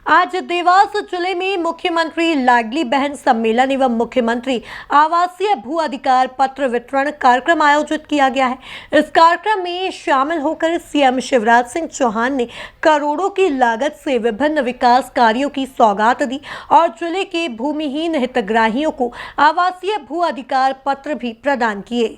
आज देवास जिले में मुख्यमंत्री लाडली बहन सम्मेलन एवं मुख्यमंत्री आवासीय भू अधिकार पत्र वितरण कार्यक्रम आयोजित किया गया है। इस कार्यक्रम में शामिल होकर सीएम शिवराज सिंह चौहान ने करोड़ों की लागत से विभिन्न विकास कार्यों की सौगात दी और जिले के भूमिहीन हितग्राहियों को आवासीय भू अधिकार पत्र भी प्रदान किए।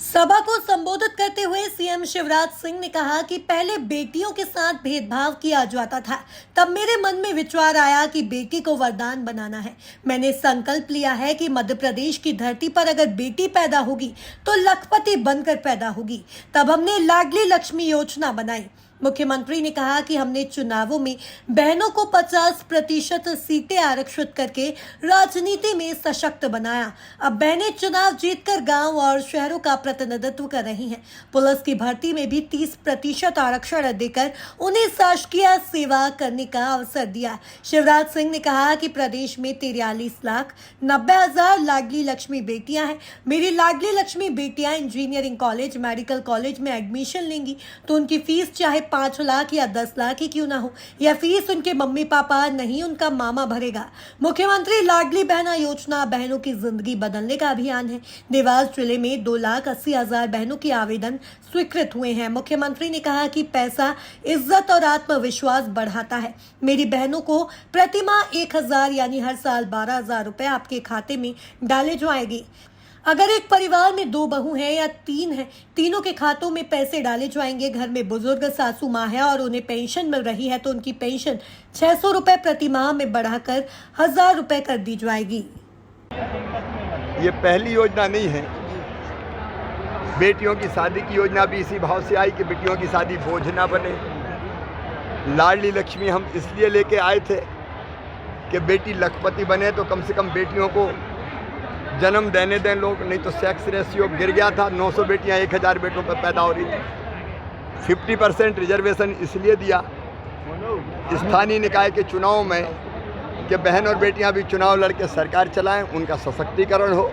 सभा को संबोधित करते हुए सीएम शिवराज सिंह ने कहा कि पहले बेटियों के साथ भेदभाव किया जाता था, तब मेरे मन में विचार आया कि बेटी को वरदान बनाना है। मैंने संकल्प लिया है कि मध्य प्रदेश की धरती पर अगर बेटी पैदा होगी तो लखपति बनकर पैदा होगी। तब हमने लाडली लक्ष्मी योजना बनाई। मुख्यमंत्री ने कहा कि हमने चुनावों में बहनों को 50% सीटें आरक्षित करके राजनीति में सशक्त बनाया। अब बहनें चुनाव जीतकर गांव और शहरों का प्रतिनिधित्व कर रही हैं। पुलिस की भर्ती में भी 30% आरक्षण देकर उन्हें शासकीय सेवा करने का अवसर दिया। शिवराज सिंह ने कहा कि प्रदेश में 43,90,000 लाडली लक्ष्मी बेटियां हैं। मेरी लाडली लक्ष्मी बेटियां इंजीनियरिंग कॉलेज, मेडिकल कॉलेज में एडमिशन लेंगी तो उनकी फीस चाहे 5 लाख या 10 लाख ही क्यों ना हो, यह फीस उनके मम्मी पापा नहीं उनका मामा भरेगा। मुख्यमंत्री लाडली बहना योजना बहनों की जिंदगी बदलने का अभियान है। देवास जिले में 2,80,000 बहनों के आवेदन स्वीकृत हुए हैं। मुख्यमंत्री ने कहा कि पैसा इज्जत और आत्मविश्वास बढ़ाता है। मेरी बहनों को प्रतिमाह 1,000 यानी हर साल 12,000 रुपए आपके खाते में डाले जाएंगे। अगर एक परिवार में 2 बहू हैं या 3 हैं, तीनों के खातों में पैसे डाले जाएंगे। घर में बुजुर्ग सासू माँ है और उन्हें पेंशन मिल रही है तो उनकी पेंशन 600 रुपए प्रति माह में बढ़ाकर 1,000 रुपए कर दी जाएगी। ये पहली योजना नहीं है। बेटियों की शादी की योजना भी इसी भाव से आई कि बेटियों की शादी बोझ ना बने। लाडली लक्ष्मी हम इसलिए लेके आए थे कि बेटी लखपति बने तो कम से कम बेटियों को जन्म देने दें लोग, नहीं तो सेक्स रेशियो गिर गया था। 900 बेटियां 1,000 बेटों पर पैदा हो रही थी। 50% रिजर्वेशन इसलिए दिया स्थानीय निकाय के चुनाव में कि बहन और बेटियां भी चुनाव लड़के सरकार चलाएं, उनका सशक्तिकरण हो।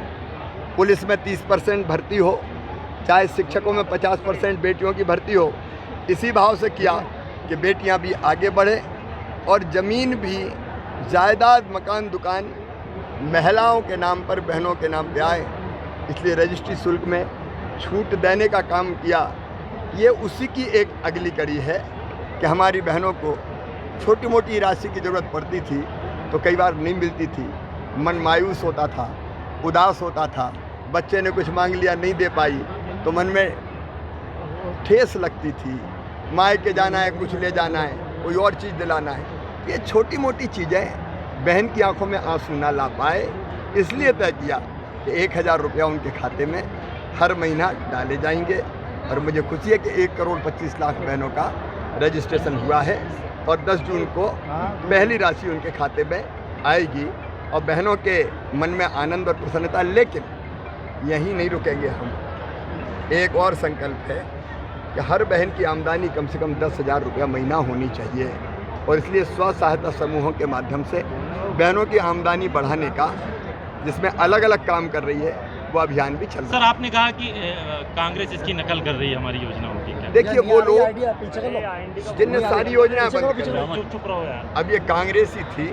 पुलिस में 30% भर्ती हो, चाहे शिक्षकों में 50% बेटियों की भर्ती हो। इसी भाव से किया कि बेटियां भी आगे बढ़े और ज़मीन भी, जायदाद, मकान, दुकान महिलाओं के नाम पर, बहनों के नाम पे आए। इसलिए रजिस्ट्री शुल्क में छूट देने का काम किया। ये उसी की एक अगली कड़ी है कि हमारी बहनों को छोटी मोटी राशि की ज़रूरत पड़ती थी तो कई बार नहीं मिलती थी। मन मायूस होता था, उदास होता था। बच्चे ने कुछ मांग लिया, नहीं दे पाई तो मन में ठेस लगती थी। मायके जाना है, कुछ ले जाना है, कोई और चीज़ दिलाना है। ये छोटी मोटी चीज़ें बहन की आंखों में आंसू ना ला पाए, इसलिए तय किया कि 1,000 रुपया उनके खाते में हर महीना डाले जाएंगे। और मुझे खुशी है कि 1,25,00,000 बहनों का रजिस्ट्रेशन हुआ है और 10 जून को पहली राशि उनके खाते में आएगी और बहनों के मन में आनंद और प्रसन्नता। लेकिन यहीं नहीं रुकेंगे हम। एक और संकल्प है कि हर बहन की आमदनी कम से कम 10,000 रुपया महीना होनी चाहिए और इसलिए स्व सहायता समूहों के माध्यम से बहनों की आमदनी बढ़ाने का, जिसमें अलग अलग काम कर रही है, वो अभियान भी चल रहा है। सर, आपने कहा कि कांग्रेस इसकी नकल कर रही है हमारी योजनाओं की। देखिए, वो लोग जिनने सारी योजनाएं बंद कर दी, अब ये कांग्रेस ही थी।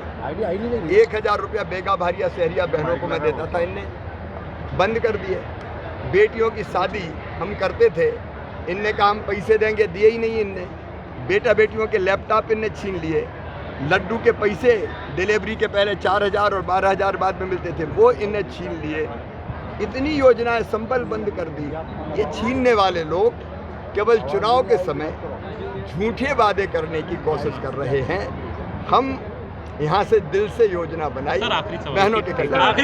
1,000 रुपया बेगा भारिया शहरिया बहनों को मैं देता था, इनने बंद कर दिए। बेटियों की शादी हम करते थे, इनने कहा हम पैसे देंगे, दिए ही नहीं इनने। बेटा बेटियों के लैपटॉप इनने छीन लिए। लड्डू के पैसे डिलीवरी के पहले 4,000 और 12,000 बाद में मिलते थे, वो इनने छीन लिए। इतनी योजनाएं संबल बंद कर दी। ये छीनने वाले लोग केवल चुनाव के समय झूठे वादे करने की कोशिश कर रहे हैं। हम यहाँ से दिल से योजना बनाई बहनों के कल्याण।